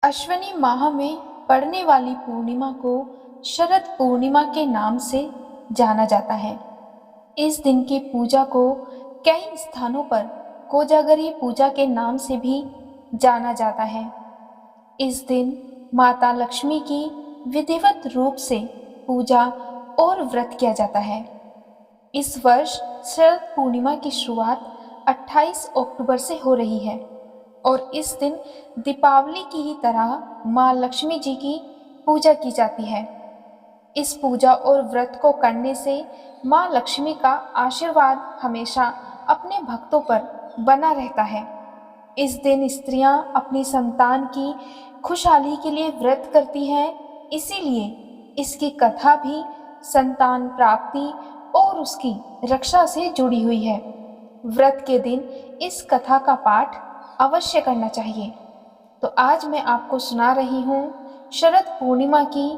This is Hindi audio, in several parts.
अश्विनी माह में पड़ने वाली पूर्णिमा को शरद पूर्णिमा के नाम से जाना जाता है। इस दिन की पूजा को कई स्थानों पर कोजागरी पूजा के नाम से भी जाना जाता है। इस दिन माता लक्ष्मी की विधिवत रूप से पूजा और व्रत किया जाता है। इस वर्ष शरद पूर्णिमा की शुरुआत 28 अक्टूबर से हो रही है और इस दिन दीपावली की ही तरह माँ लक्ष्मी जी की पूजा की जाती है। इस पूजा और व्रत को करने से माँ लक्ष्मी का आशीर्वाद हमेशा अपने भक्तों पर बना रहता है। इस दिन स्त्रियां अपनी संतान की खुशहाली के लिए व्रत करती हैं, इसीलिए इसकी कथा भी संतान प्राप्ति और उसकी रक्षा से जुड़ी हुई है। व्रत के दिन इस कथा का पाठ अवश्य करना चाहिए। तो आज मैं आपको सुना रही हूँ शरद पूर्णिमा की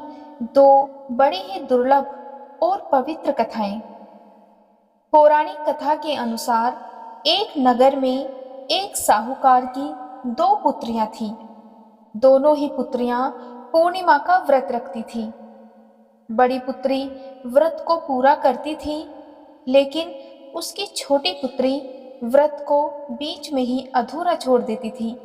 दो बड़ी ही दुर्लभ और पवित्र कथाएं। पौराणिक कथा के अनुसार एक नगर में एक साहूकार की दो पुत्रियां थीं। दोनों ही पुत्रियां पूर्णिमा का व्रत रखती थीं। बड़ी पुत्री व्रत को पूरा करती थी, लेकिन उसकी छोटी पुत्री व्रत को बीच में ही अधूरा छोड़ देती थी,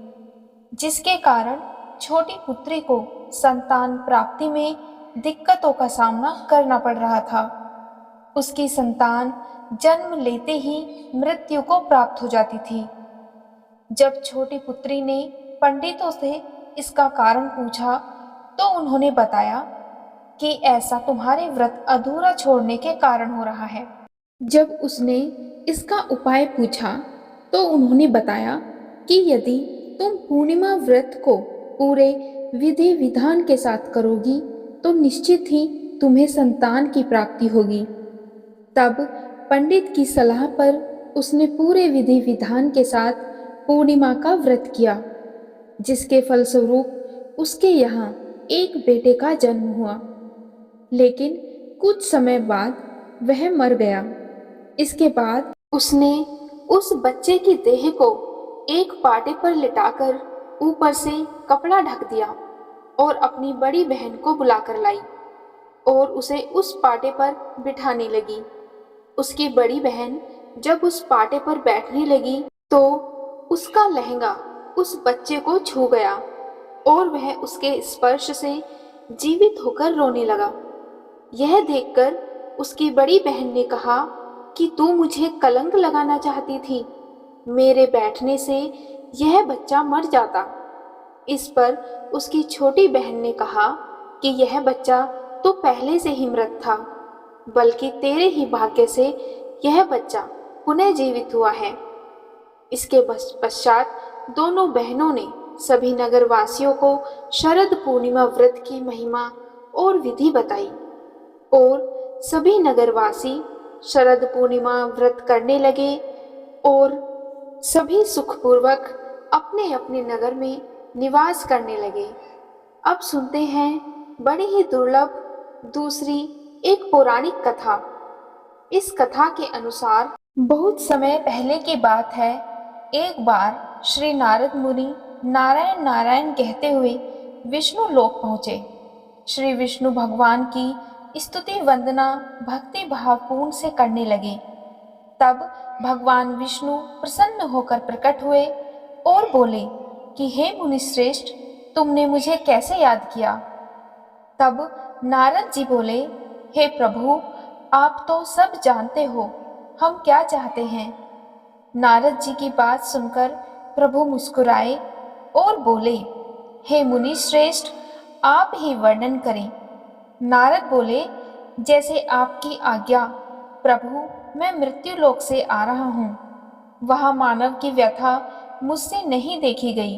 जिसके कारण छोटी पुत्री को संतान प्राप्ति में दिक्कतों का सामना करना पड़ रहा था। उसकी संतान जन्म लेते ही मृत्यु को प्राप्त हो जाती थी। जब छोटी पुत्री ने पंडितों से इसका कारण पूछा तो उन्होंने बताया कि ऐसा तुम्हारे व्रत अधूरा छोड़ने के कारण हो रहा है। जब उसने इसका उपाय पूछा तो उन्होंने बताया कि यदि तुम पूर्णिमा व्रत को पूरे विधि विधान के साथ करोगी तो निश्चित ही तुम्हें संतान की प्राप्ति होगी। तब पंडित की सलाह पर उसने पूरे विधि विधान के साथ पूर्णिमा का व्रत किया, जिसके फलस्वरूप उसके यहाँ एक बेटे का जन्म हुआ। लेकिन कुछ समय बाद वह मर गया। इसके बाद उसने उस बच्चे की देह को एक पाटे पर लिटाकर ऊपर से कपड़ा ढक दिया और अपनी बड़ी बहन को बुलाकर लाई और उसे उस पाटे पर बिठाने लगी। उसकी बड़ी बहन जब उस पाटे पर बैठने लगी तो उसका लहंगा उस बच्चे को छू गया और वह उसके स्पर्श से जीवित होकर रोने लगा। यह देखकर उसकी बड़ी बहन ने कहा कि तू मुझे कलंक लगाना चाहती थी, मेरे बैठने से यह बच्चा मर जाता। इस पर उसकी छोटी बहन ने कहा कि यह बच्चा तो पहले से ही मृत था, बल्कि तेरे ही भाग्य से यह बच्चा पुनः जीवित हुआ है। इसके पश्चात दोनों बहनों ने सभी नगरवासियों को शरद पूर्णिमा व्रत की महिमा और विधि बताई और सभी नगरवासी शरद पूर्णिमा व्रत करने लगे और सभी सुखपूर्वक अपने अपने नगर में निवास करने लगे। अब सुनते हैं बड़ी ही दुर्लभ दूसरी एक पौराणिक कथा। इस कथा के अनुसार बहुत समय पहले की बात है, एक बार श्री नारद मुनि नारायण नारायण कहते हुए विष्णु लोक पहुँचे। श्री विष्णु भगवान की स्तुति वंदना भक्ति भावपूर्ण से करने लगे। तब भगवान विष्णु प्रसन्न होकर प्रकट हुए और बोले कि हे मुनिश्रेष्ठ, तुमने मुझे कैसे याद किया? तब नारद जी बोले, हे प्रभु, आप तो सब जानते हो हम क्या चाहते हैं। नारद जी की बात सुनकर प्रभु मुस्कुराए और बोले, हे मुनि श्रेष्ठ, आप ही वर्णन करें। नारद बोले, जैसे आपकी आज्ञा प्रभु। मैं मृत्यु लोक से आ रहा हूँ, वहाँ मानव की व्यथा मुझसे नहीं देखी गई।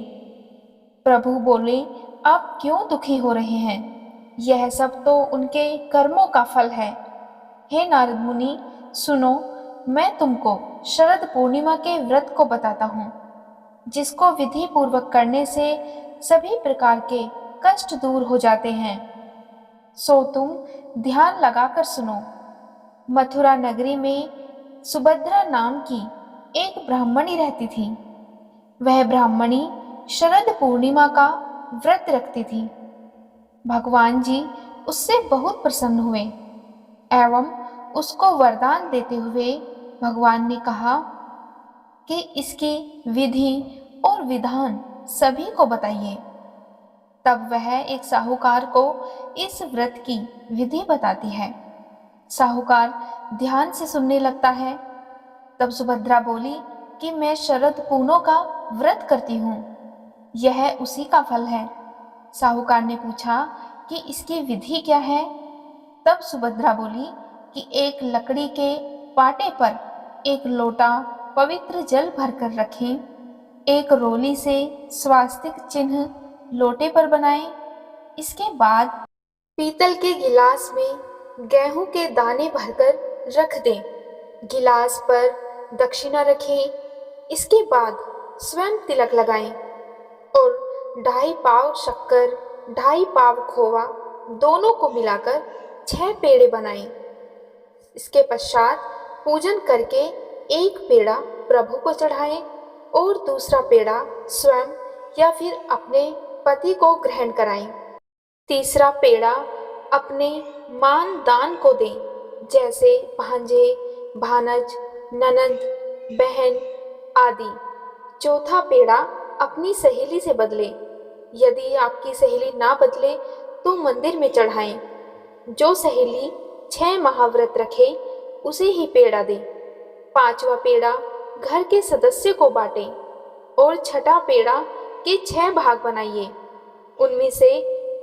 प्रभु बोले, आप क्यों दुखी हो रहे हैं? यह सब तो उनके कर्मों का फल है। हे नारद मुनि, सुनो, मैं तुमको शरद पूर्णिमा के व्रत को बताता हूँ, जिसको विधि पूर्वक करने से सभी प्रकार के कष्ट दूर हो जाते हैं। सो तुम ध्यान लगाकर सुनो। मथुरा नगरी में सुभद्रा नाम की एक ब्राह्मणी रहती थी। वह ब्राह्मणी शरद पूर्णिमा का व्रत रखती थी। भगवान जी उससे बहुत प्रसन्न हुए एवं उसको वरदान देते हुए भगवान ने कहा कि इसकी विधि और विधान सभी को बताइए। तब वह एक साहूकार को इस व्रत की विधि बताती है। साहूकार ध्यान से सुनने लगता है। तब सुभद्रा बोली कि मैं शरद पूर्णिमा का व्रत करती हूँ, यह उसी का फल है। साहूकार ने पूछा कि इसकी विधि क्या है। तब सुभद्रा बोली कि एक लकड़ी के पाटे पर एक लोटा पवित्र जल भरकर रखें, एक रोली से स्वास्तिक चिन्ह लोटे पर बनाएं। इसके बाद पीतल के गिलास में गेहूं के दाने भरकर रख दें। गिलास पर दक्षिणा रखें। इसके बाद स्वयं तिलक लगाएं और 2.5 पाव शक्कर 2.5 पाव खोवा दोनों को मिलाकर 6 पेड़े बनाएं। इसके पश्चात पूजन करके एक पेड़ा प्रभु को चढ़ाएं और दूसरा पेड़ा स्वयं या फिर अपने पति को ग्रहण कराएं। तीसरा पेड़ा अपने मान दान को दें, जैसे भांजे, भानज, ननद, बहन आदि। चौथा पेड़ा अपनी सहेली से बदलें। यदि आपकी सहेली ना बदले तो मंदिर में चढ़ाएं। जो सहेली 6 महाव्रत रखे उसे ही पेड़ा दें। 5वां पेड़ा घर के सदस्य को बांटें और 6ठा पेड़ा के 6 भाग बनाइए। उनमें से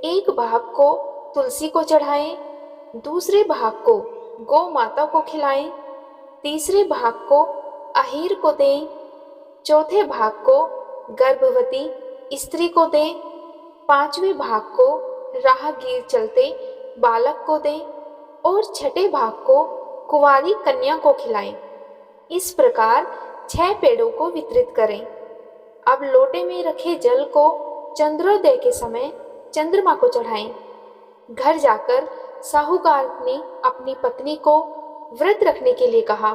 एक भाग को तुलसी को चढ़ाएं, दूसरे भाग को गौ माता को खिलाएं, तीसरे भाग को अहीर को दें, चौथे भाग को गर्भवती स्त्री को दें, 5वें भाग को राहगीर चलते बालक को दें और 6ठे भाग को कुंवारी कन्या को खिलाएं। इस प्रकार 6 पेड़ों को वितरित करें। अब लोटे में रखे जल को चंद्रोदय के समय चंद्रमा को चढ़ाएं। घर जाकर साहूकार ने अपनी पत्नी को व्रत रखने के लिए कहा।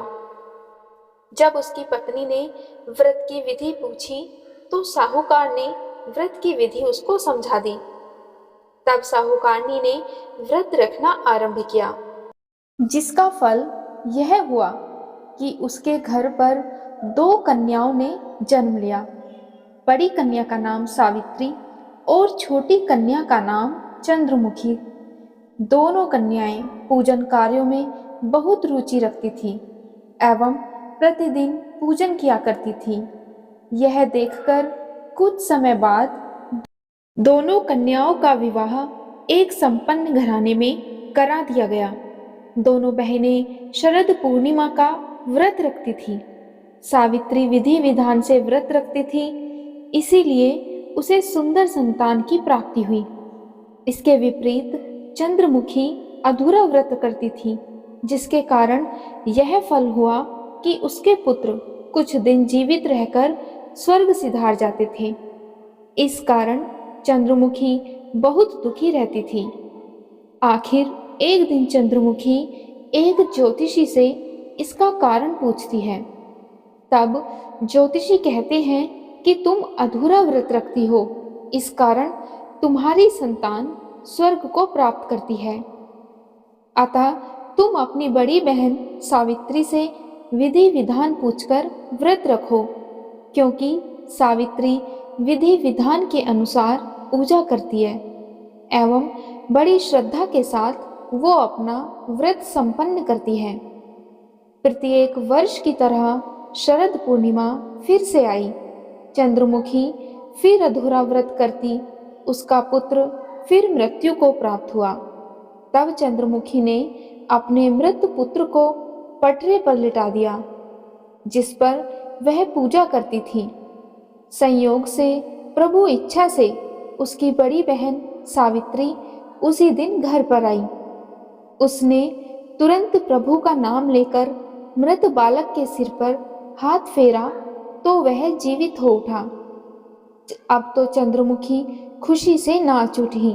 जब उसकी पत्नी ने व्रत की विधि पूछी तो साहूकार ने व्रत की विधि उसको समझा दी। तब साहूकारनी ने व्रत रखना आरंभ किया, जिसका फल यह हुआ कि उसके घर पर 2 कन्याओं ने जन्म लिया। बड़ी कन्या का नाम सावित्री और छोटी कन्या का नाम चंद्रमुखी। दोनों कन्याएं पूजन कार्यों में बहुत रुचि रखती थीं एवं प्रतिदिन पूजन किया करती थीं। यह देखकर कुछ समय बाद दोनों कन्याओं का विवाह एक संपन्न घराने में करा दिया गया। दोनों बहनें शरद पूर्णिमा का व्रत रखती थीं। सावित्री विधि विधान से व्रत रखती थी, इसीलिए उसे सुंदर संतान की प्राप्ति हुई। इसके विपरीत चंद्रमुखी अधूरा व्रत करती थी, जिसके कारण यह फल हुआ कि उसके पुत्र कुछ दिन जीवित रहकर स्वर्ग सिधार जाते थे। इस कारण चंद्रमुखी बहुत दुखी रहती थी। आखिर एक दिन चंद्रमुखी एक ज्योतिषी से इसका कारण पूछती है। तब ज्योतिषी कहते हैं कि तुम अधूरा व्रत रखती हो, इस कारण तुम्हारी संतान स्वर्ग को प्राप्त करती है। अतः तुम अपनी बड़ी बहन सावित्री से विधि विधान पूछकर व्रत रखो, क्योंकि सावित्री विधि विधान के अनुसार पूजा करती है एवं बड़ी श्रद्धा के साथ वो अपना व्रत संपन्न करती है। प्रत्येक वर्ष की तरह शरद पूर्णिमा फिर से आई। चंद्रमुखी फिर अधूरा व्रत करती, उसका पुत्र फिर मृत्यु को प्राप्त हुआ। तब चंद्रमुखी ने अपने मृत पुत्र को पटरे पर लिटा दिया, जिस पर वह पूजा करती थी। संयोग से प्रभु इच्छा से उसकी बड़ी बहन सावित्री उसी दिन घर पर आई। उसने तुरंत प्रभु का नाम लेकर मृत बालक के सिर पर हाथ फेरा तो वह जीवित हो उठा। अब तो चंद्रमुखी खुशी से नाच उठी।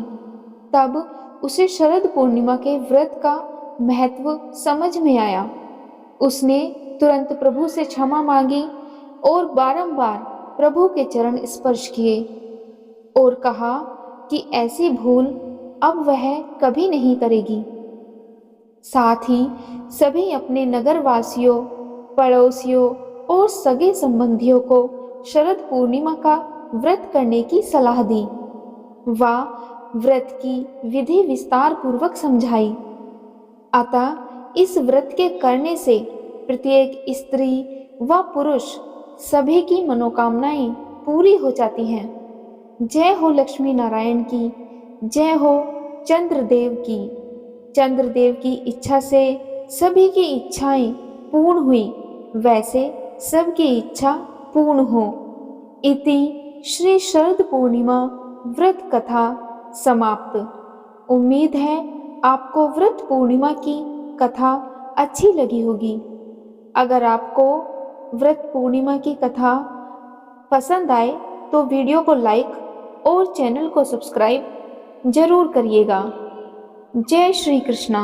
तब उसे शरद पूर्णिमा के व्रत का महत्व समझ में आया। उसने तुरंत प्रभु से क्षमा मांगी और बारंबार प्रभु के चरण स्पर्श किए। और कहा कि ऐसी भूल अब वह कभी नहीं करेगी। साथ ही सभी अपने नगरवासियों, पड़ोसियों और सगे संबंधियों को शरद पूर्णिमा का व्रत करने की सलाह दी। वह व्रत की विधि विस्तार पूर्वक समझाई। अतः इस व्रत के करने से प्रत्येक स्त्री व पुरुष सभी की मनोकामनाएं पूरी हो जाती हैं। जय हो लक्ष्मी नारायण की, जय हो चंद्रदेव की। चंद्रदेव की इच्छा से सभी की इच्छाएं पूर्ण हुई, वैसे सबकी इच्छा पूर्ण हो। इति श्री शरद पूर्णिमा व्रत कथा समाप्त। उम्मीद है आपको व्रत पूर्णिमा की कथा अच्छी लगी होगी। अगर आपको व्रत पूर्णिमा की कथा पसंद आए तो वीडियो को लाइक और चैनल को सब्सक्राइब जरूर करिएगा। जय श्री कृष्णा।